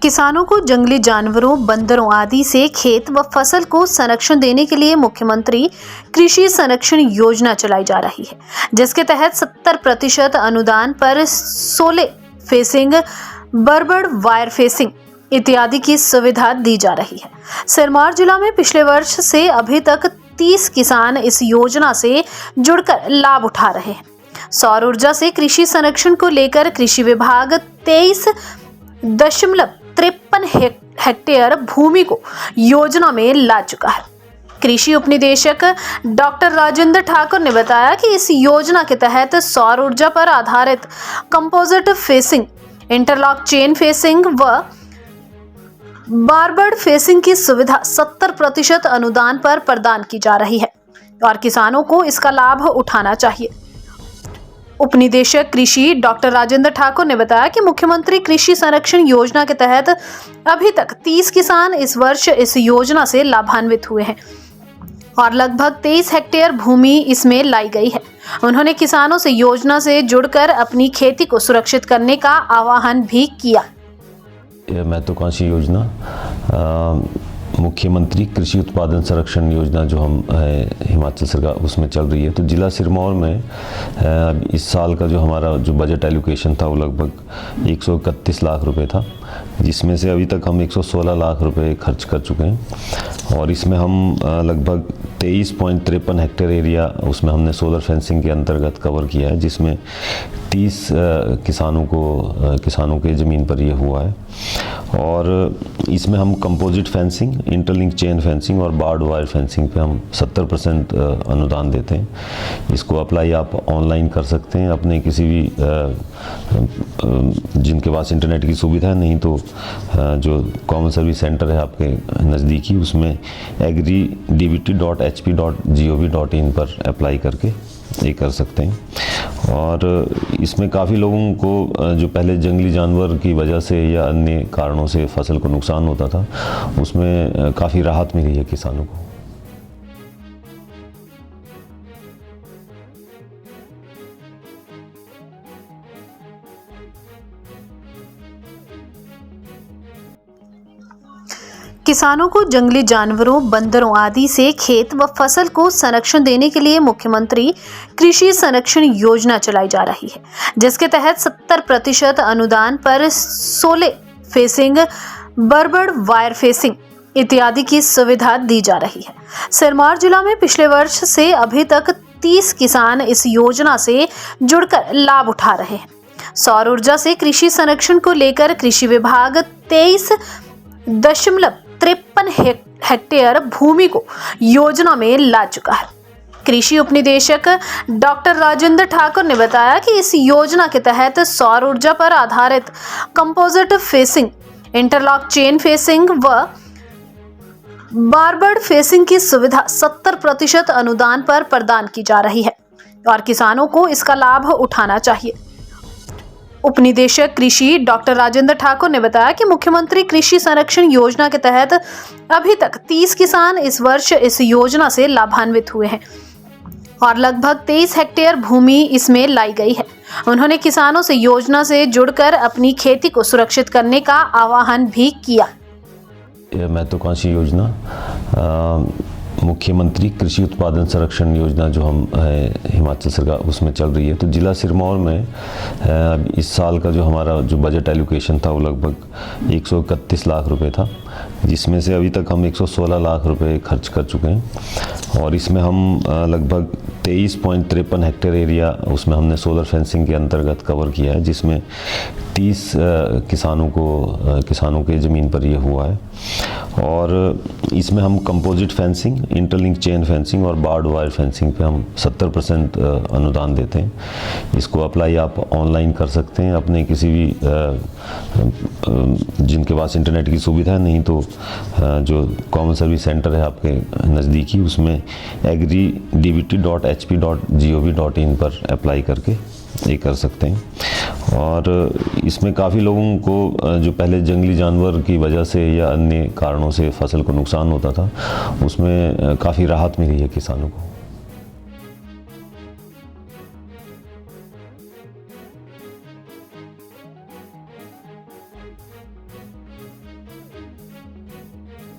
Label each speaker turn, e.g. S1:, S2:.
S1: किसानों को जंगली जानवरों, बंदरों आदि से खेत व फसल को संरक्षण देने के लिए मुख्यमंत्री कृषि संरक्षण योजना चलाई जा रही है, जिसके तहत 70% अनुदान पर सोले फेसिंग, बर्बड़ वायर फेसिंग इत्यादि की सुविधा दी जा रही है। सिरमौर जिला में पिछले वर्ष से अभी तक 30 किसान इस योजना से जुड़कर लाभ उठा रहे हैं। सौर ऊर्जा से कृषि संरक्षण को लेकर कृषि विभाग 23.53 हेक्टेयर भूमि को योजना में ला चुका है। कृषि उपनिदेशक डॉक्टर राजेंद्र ठाकुर ने बताया कि इस योजना के तहत सौर ऊर्जा पर आधारित composite facing, interlock chain facing व बारबर्ड फेसिंग की सुविधा 70% अनुदान पर प्रदान की जा रही है और किसानों को इसका लाभ उठाना चाहिए। उपनिदेशक कृषि डॉक्टर राजेंद्र ठाकुर ने बताया कि मुख्यमंत्री कृषि संरक्षण योजना के तहत अभी तक 30 किसान इस वर्ष इस योजना से लाभान्वित हुए हैं और लगभग 23 हेक्टेयर भूमि इसमें लाई गई है। उन्होंने किसानों से योजना से जुड़कर अपनी खेती को सुरक्षित करने का आह्वान भी किया।
S2: यह महत्वाकांक्षी योजना मुख्यमंत्री कृषि उत्पादन संरक्षण योजना जो हम हिमाचल सरकार उसमें चल रही है। तो जिला सिरमौर में इस साल का जो हमारा जो बजट एलोकेशन था वो लगभग 131 लाख रुपए था, जिसमें से अभी तक हम 116 लाख रुपए खर्च कर चुके हैं और इसमें हम लगभग 23.53 हेक्टेयर एरिया उसमें हमने सोलर फेंसिंग के अंतर्गत कवर किया है, जिसमें 30 किसानों के ज़मीन पर ये हुआ है। और इसमें हम composite fencing, interlink chain fencing और बार्ड वायर फेंसिंग पे हम 70% अनुदान देते हैं। इसको अप्लाई आप ऑनलाइन कर सकते हैं अपने किसी भी जिनके पास इंटरनेट की सुविधा है, नहीं तो जो कॉमन सर्विस सेंटर है आपके नज़दीकी, उसमें agridbt.hp.gov.in पर अप्लाई करके ये कर सकते हैं। और इसमें काफ़ी लोगों को जो पहले जंगली जानवर की वजह से या अन्य कारणों से फसल को नुकसान होता था, उसमें काफ़ी राहत मिली है किसानों को।
S1: किसानों को जंगली जानवरों, बंदरों आदि से खेत व फसल को संरक्षण देने के लिए मुख्यमंत्री कृषि संरक्षण योजना चलाई जा रही है, जिसके तहत 70% अनुदान पर सोले फेसिंग, बर्बड़ वायर फेसिंग इत्यादि की सुविधा दी जा रही है। सिरमौर जिला में पिछले वर्ष से अभी तक 30 किसान इस योजना से जुड़कर लाभ उठा रहे हैं। सौर ऊर्जा से कृषि संरक्षण को लेकर कृषि विभाग 23.53 हेक्टेयर भूमि को योजना में ला चुका है। कृषि उपनिदेशक डॉक्टर राजेंद्र ठाकुर ने बताया कि इस योजना के तहत सौर ऊर्जा पर आधारित composite facing, interlock chain facing व बारबर्ड फेसिंग की सुविधा 70% अनुदान पर प्रदान की जा रही है और किसानों को इसका लाभ उठाना चाहिए। उपनिदेशक कृषि डॉक्टर राजेंद्र ठाकुर ने बताया कि मुख्यमंत्री कृषि संरक्षण योजना के तहत अभी तक 30 किसान इस वर्ष इस योजना से लाभान्वित हुए हैं और लगभग 23 हेक्टेयर भूमि इसमें लाई गई है। उन्होंने किसानों से योजना से जुड़कर अपनी खेती को सुरक्षित करने का आह्वान भी किया।
S2: यह महत्वाकांक्षी योजना मुख्यमंत्री कृषि उत्पादन संरक्षण योजना जो हम हिमाचल सरकार उसमें चल रही है। तो जिला सिरमौर में इस साल का जो हमारा जो बजट एलोकेशन था वो लगभग 131 लाख रुपए था, जिसमें से अभी तक हम 116 लाख रुपए खर्च कर चुके हैं और इसमें हम लगभग 23.53 हेक्टेयर एरिया उसमें हमने सोलर फेंसिंग के अंतर्गत कवर किया है, जिसमें 30 किसानों के ज़मीन पर ये हुआ है। और इसमें हम composite fencing, interlink chain fencing और बार्ड वायर फेंसिंग पे हम 70% अनुदान देते हैं। इसको अप्लाई आप ऑनलाइन कर सकते हैं अपने किसी भी जिनके पास इंटरनेट की सुविधा है, नहीं तो जो कॉमन सर्विस सेंटर है आपके नज़दीकी, उसमें agridbt.hp.gov.in पर अप्लाई करके ये कर सकते हैं। और इसमें काफ़ी लोगों को जो पहले जंगली जानवर की वजह से या अन्य कारणों से फसल को नुकसान होता था, उसमें काफ़ी राहत मिली है किसानों को।